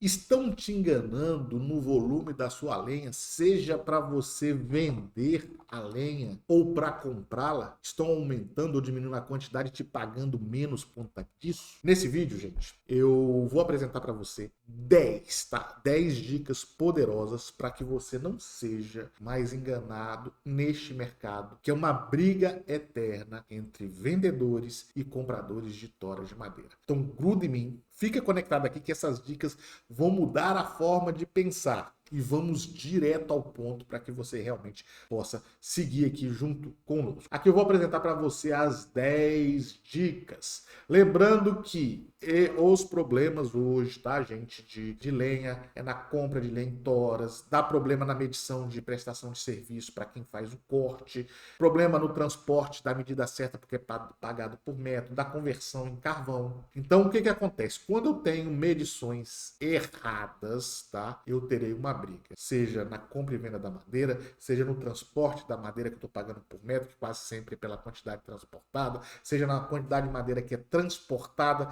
Estão te enganando no volume da sua lenha, seja para você vender a lenha ou para comprá-la? Estão aumentando ou diminuindo a quantidade e te pagando menos por conta disso? Nesse vídeo, gente, eu vou apresentar para você 10, tá? 10 dicas poderosas para que você não seja mais enganado neste mercado, que é uma briga eterna entre vendedores e compradores de toras de madeira. Então gruda em mim, fica conectado aqui que essas dicas vão mudar a forma de pensar. E vamos direto ao ponto para que você realmente possa seguir aqui junto conosco. Aqui eu vou apresentar para você as 10 dicas. Lembrando que os problemas hoje, tá, gente, de lenha, é na compra de lenha em toras, dá problema na medição de prestação de serviço para quem faz o corte, problema no transporte da medida certa porque é pagado por metro, da conversão em carvão. Então o que que acontece? Quando eu tenho medições erradas, tá, eu terei uma briga, seja na compra e venda da madeira, seja no transporte da madeira que eu estou pagando por metro, que quase sempre é pela quantidade transportada, seja na quantidade de madeira que é transportada,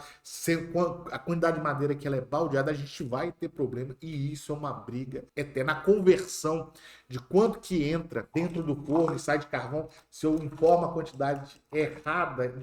a quantidade de madeira que ela é baldeada, a gente vai ter problema e isso é uma briga até na conversão de quanto que entra dentro do forno e sai de carvão. Se eu informo a quantidade errada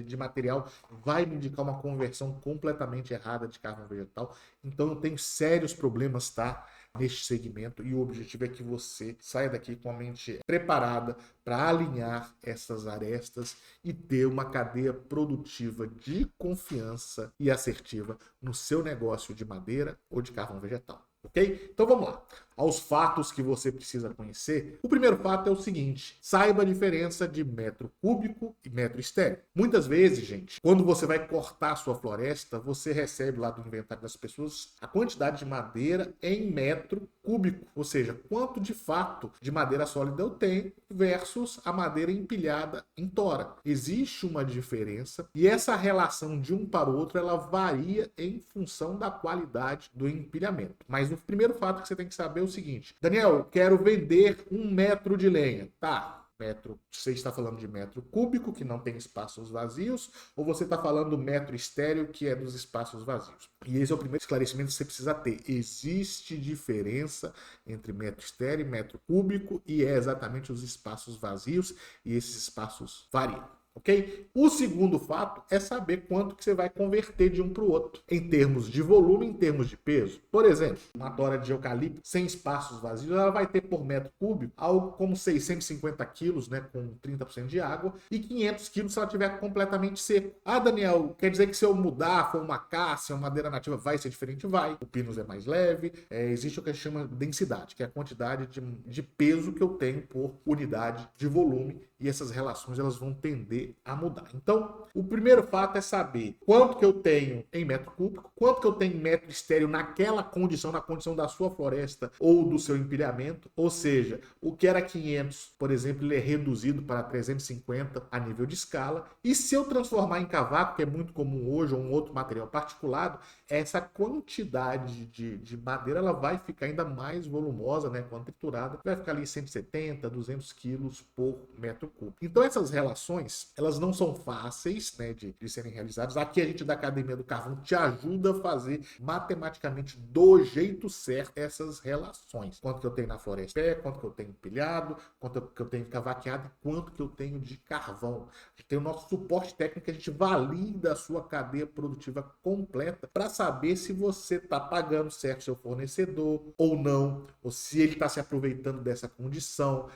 de material, vai me indicar uma conversão completamente errada de carvão vegetal. Então eu tenho sérios problemas, tá, neste segmento, e o objetivo é que você saia daqui com a mente preparada para alinhar essas arestas e ter uma cadeia produtiva de confiança e assertiva no seu negócio de madeira ou de carvão vegetal. Ok? Então vamos lá. Aos fatos que você precisa conhecer. O primeiro fato é o seguinte: saiba a diferença de metro cúbico e metro estéreo. Muitas vezes, gente, quando você vai cortar a sua floresta, você recebe lá do inventário das pessoas a quantidade de madeira em metro cúbico, ou seja, quanto de fato de madeira sólida eu tenho versus a madeira empilhada em tora. Existe uma diferença e essa relação de um para o outro ela varia em função da qualidade do empilhamento. Mas o primeiro fato que você tem que saber é o seguinte: Daniel, quero vender 1 metro de lenha. Tá, metro, você está falando de metro cúbico, que não tem espaços vazios, ou você está falando do metro estéreo, que é dos espaços vazios? E esse é o primeiro esclarecimento que você precisa ter. Existe diferença entre metro estéreo e metro cúbico, e é exatamente os espaços vazios, e esses espaços variam. Ok? O segundo fato é saber quanto que você vai converter de um para o outro, em termos de volume, em termos de peso. Por exemplo, uma tora de eucalipto sem espaços vazios, ela vai ter por metro cúbico algo como 650 quilos, né, com 30% de água, e 500 quilos se ela estiver completamente seca. Ah, Daniel, quer dizer que se eu mudar, for uma cássia, uma madeira nativa, vai ser diferente? Vai. O pinus é mais leve, existe o que a gente chama de densidade, que é a quantidade de peso que eu tenho por unidade de volume, e essas relações elas vão tender a mudar. Então, o primeiro fato é saber quanto que eu tenho em metro cúbico, quanto que eu tenho em metro estéreo naquela condição, na condição da sua floresta ou do seu empilhamento, ou seja, o que era 500, por exemplo, ele é reduzido para 350 a nível de escala, e se eu transformar em cavaco, que é muito comum hoje, ou um outro material particulado, essa quantidade de madeira ela vai ficar ainda mais volumosa, né, quando triturada, vai ficar ali 170, 200 quilos por metro cúbico. Então essas relações, elas não são fáceis, né, de serem realizadas. Aqui a gente da Academia do Carvão te ajuda a fazer matematicamente do jeito certo essas relações. Quanto que eu tenho na floresta, quanto que eu tenho empilhado, quanto que eu tenho cavaqueado, quanto que eu tenho de carvão. A gente tem o nosso suporte técnico, a gente valida a sua cadeia produtiva completa para saber se você está pagando certo seu fornecedor ou não, ou se ele está se aproveitando dessa condição,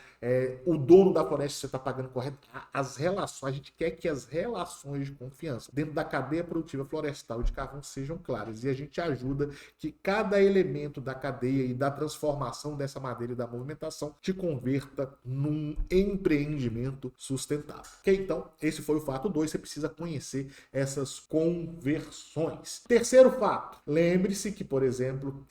o dono da floresta você está pagando correto. As relações, a gente quer que as relações de confiança dentro da cadeia produtiva florestal e de carvão sejam claras, e a gente ajuda que cada elemento da cadeia e da transformação dessa madeira e da movimentação te converta num empreendimento sustentável. Ok? Então, esse foi o fato 2, você precisa conhecer essas conversões. Terceiro fato, lembre-se que, por exemplo,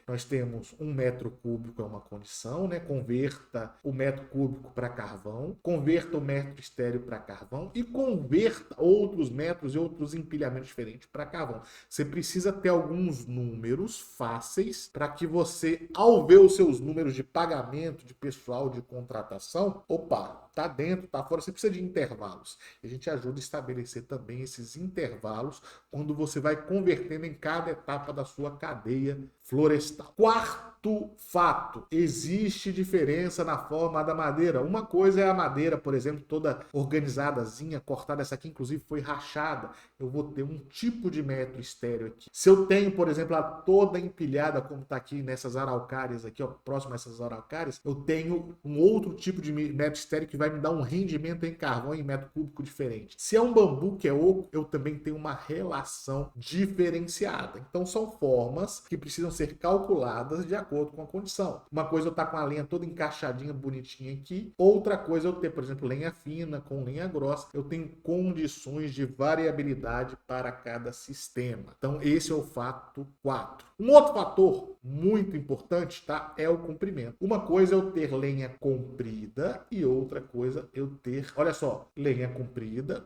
nós temos 1 metro cúbico é uma condição, né? Converta o metro cúbico para carvão, converta o metro estéreo para carvão e converta outros metros e outros empilhamentos diferentes para carvão. Você precisa ter alguns números fáceis para que você, ao ver os seus números de pagamento de pessoal, de contratação, opa, tá dentro, tá fora, você precisa de intervalos. A gente ajuda a estabelecer também esses intervalos quando você vai convertendo em cada etapa da sua cadeia florestal. Quarto fato, existe diferença na forma da madeira. Uma coisa é a madeira, por exemplo, toda organizadazinha, cortada, essa aqui inclusive foi rachada. Eu vou ter um tipo de metro estéreo aqui. Se eu tenho, por exemplo, ela toda empilhada, como está aqui nessas araucárias aqui, ó, próximo a essas araucárias, eu tenho um outro tipo de metro estéreo que vai me dar um rendimento em carvão em metro cúbico diferente. Se é um bambu que é oco, eu também tenho uma relação diferenciada. Então são formas que precisam ser calculadas de acordo com a condição. Uma coisa eu estar com a lenha toda encaixadinha, bonitinha aqui. Outra coisa eu ter, por exemplo, lenha fina com lenha grossa. Eu tenho condições de variabilidade para cada sistema. Então esse é o fato 4. Um outro fator muito importante, tá? É o comprimento. Uma coisa é eu ter lenha comprida e outra coisa eu ter, olha só, lenha comprida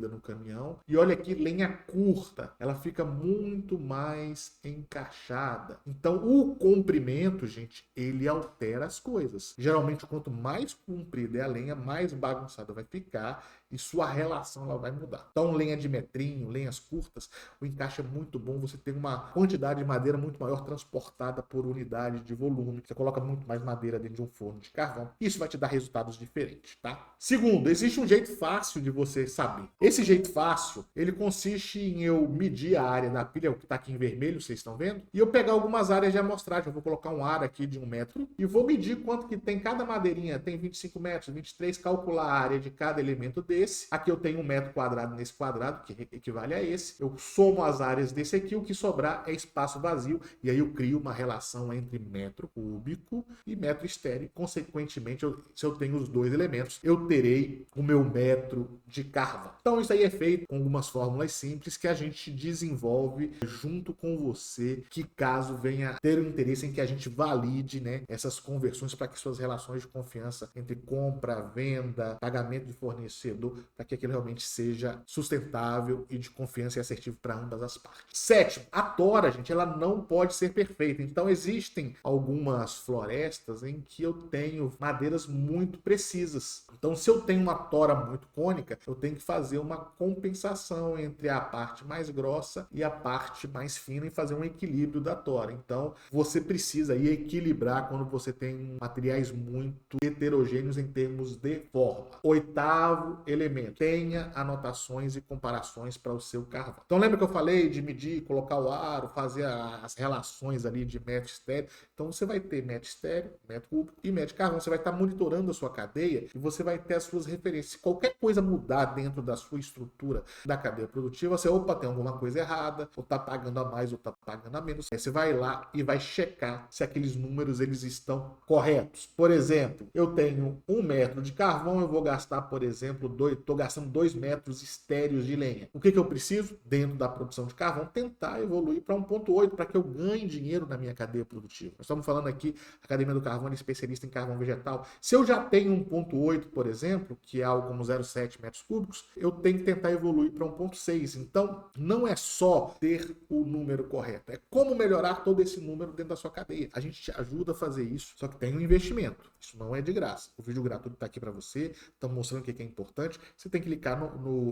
no caminhão. E olha aqui, lenha curta. Ela fica muito mais encaixada. Então, o comprimento, gente, ele altera as coisas. Geralmente, quanto mais comprida é a lenha, mais bagunçada vai ficar e sua relação ela vai mudar. Então, lenha de metrinho, lenhas curtas, o encaixe é muito bom. Você tem uma quantidade de madeira muito maior transportada por unidade de volume. Você coloca muito mais madeira dentro de um forno de carvão. Isso vai te dar resultados diferentes, tá? Segundo, existe um jeito fácil de você saber. Esse jeito fácil, ele consiste em eu medir a área da pilha, o que está aqui em vermelho, vocês estão vendo? E eu pegar algumas áreas de amostragem. Eu vou colocar um aro aqui de 1 metro e vou medir quanto que tem cada madeirinha. Tem 25 metros, 23, calcular a área de cada elemento desse. Aqui eu tenho 1 metro quadrado nesse quadrado, que equivale a esse. Eu somo as áreas desse aqui, o que sobrar é espaço vazio. E aí eu crio uma relação entre metro cúbico e metro estéreo. Consequentemente, se eu tenho os dois elementos, eu terei o meu metro de carvão. Então isso aí é feito com algumas fórmulas simples que a gente desenvolve junto com você, que caso venha ter o interesse em que a gente valide, né, essas conversões para que suas relações de confiança entre compra, venda, pagamento de fornecedor, para que aquilo realmente seja sustentável e de confiança e assertivo para ambas as partes. Sétimo, a tora, gente, ela não pode ser perfeita. Então existem algumas florestas em que eu tenho madeiras muito precisas. Então se eu tenho uma tora muito cônica, eu tenho que fazer uma compensação entre a parte mais grossa e a parte mais fina e fazer um equilíbrio da tora. Então você precisa aí equilibrar quando você tem materiais muito heterogêneos em termos de forma. Oitavo elemento, tenha anotações e comparações para o seu carvão. Então lembra que eu falei de medir, colocar o aro, fazer as relações ali de metro estéreo? Então você vai ter metro estéreo, metro cúbico e metro de carvão. Você vai estar monitorando a sua cadeia e você vai ter as suas referências. Se qualquer coisa mudar dentro da sua estrutura da cadeia produtiva, você, opa, tem alguma coisa errada, ou está pagando a mais ou está pagando a menos. Aí você vai lá e vai checar se aqueles números eles estão corretos. Por exemplo, eu tenho 1 metro de carvão, eu vou gastar, por exemplo, estou gastando 2 metros estéreos de lenha. O que eu preciso? Dentro da produção de carvão, tentar evoluir para 1,8 para que eu ganhe dinheiro na minha cadeia produtiva. Nós estamos falando aqui, a Academia do Carvão é especialista em carvão vegetal. Se eu já tenho 1,8, por exemplo, que é algo como 0,7 metros cúbicos, eu tenho que tentar evoluir para 1,6. Então, não é só ter o número correto, é como melhorar todo esse número dentro da sua cadeia. A gente te ajuda a fazer isso, só que tem um investimento. Isso não é de graça. O vídeo gratuito está aqui para você, estamos mostrando o que é importante. Você tem que clicar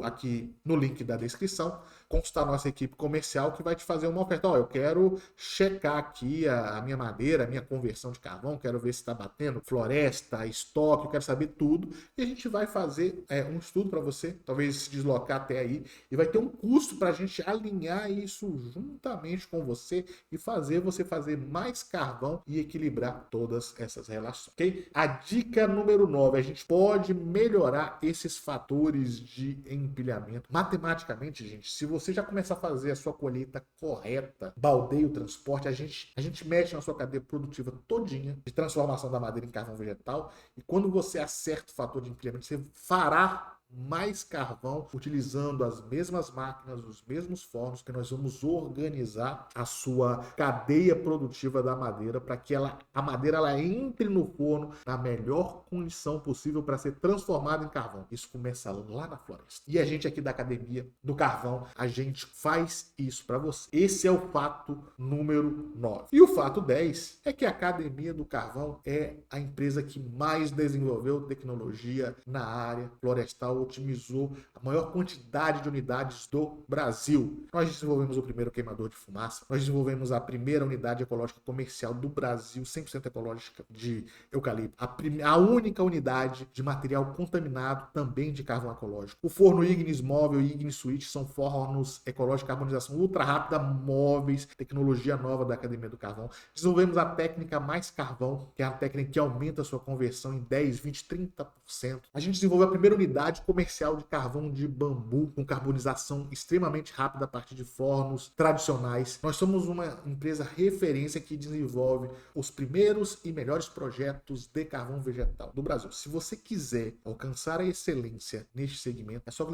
aqui no link da descrição, consultar a nossa equipe comercial que vai te fazer uma oferta. Ó, eu quero checar aqui a minha madeira, a minha conversão de carvão, quero ver se está batendo floresta, estoque, eu quero saber tudo. E a gente vai fazer um estudo para você, talvez se deslocar até aí, e vai ter um custo para a gente alinhar isso juntamente com você e fazer você fazer mais carvão e equilibrar todas essas relações, ok? A dica número 9, a gente pode melhorar esses fatores de empilhamento. Matematicamente, gente, se você já começar a fazer a sua colheita correta, baldeio, transporte, a gente mexe na sua cadeia produtiva todinha de transformação da madeira em carvão vegetal, e quando você acerta o fator de empilhamento, você fará mais carvão, utilizando as mesmas máquinas, os mesmos fornos, que nós vamos organizar a sua cadeia produtiva da madeira para que a madeira ela entre no forno na melhor condição possível para ser transformada em carvão. Isso começa lá na floresta. E a gente aqui da Academia do Carvão, a gente faz isso para você. Esse é o fato número 9. E o fato 10 é que a Academia do Carvão é a empresa que mais desenvolveu tecnologia na área florestal, otimizou a maior quantidade de unidades do Brasil. Nós desenvolvemos o primeiro queimador de fumaça, nós desenvolvemos a primeira unidade ecológica comercial do Brasil, 100% ecológica de eucalipto, a única unidade de material contaminado também de carvão ecológico. O forno Ignis Móvel e Ignis Switch são fornos ecológicos de carbonização ultra rápida, móveis, tecnologia nova da Academia do Carvão. Desenvolvemos a técnica Mais Carvão, que é a técnica que aumenta a sua conversão em 10, 20, 30%. A gente desenvolveu a primeira unidade comercial de carvão de bambu com carbonização extremamente rápida a partir de fornos tradicionais. Nós somos uma empresa referência que desenvolve os primeiros e melhores projetos de carvão vegetal do Brasil. Se você quiser alcançar a excelência neste segmento, é só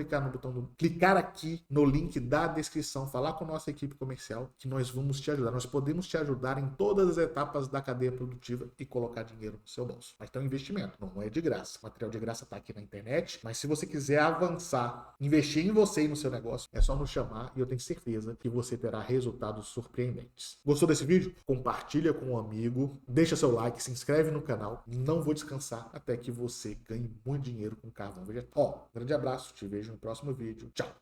clicar aqui no link da descrição, falar com a nossa equipe comercial que nós vamos te ajudar. Nós podemos te ajudar em todas as etapas da cadeia produtiva e colocar dinheiro no seu bolso. Mas tem um investimento, não é de graça. O material de graça está aqui na internet, mas se você quiser avançar, investir em você e no seu negócio, é só nos chamar e eu tenho certeza que você terá resultados surpreendentes. Gostou desse vídeo? Compartilha com um amigo, deixa seu like, se inscreve no canal. Não vou descansar até que você ganhe muito dinheiro com carvão vegetal. Grande abraço, te vejo no próximo vídeo. Tchau!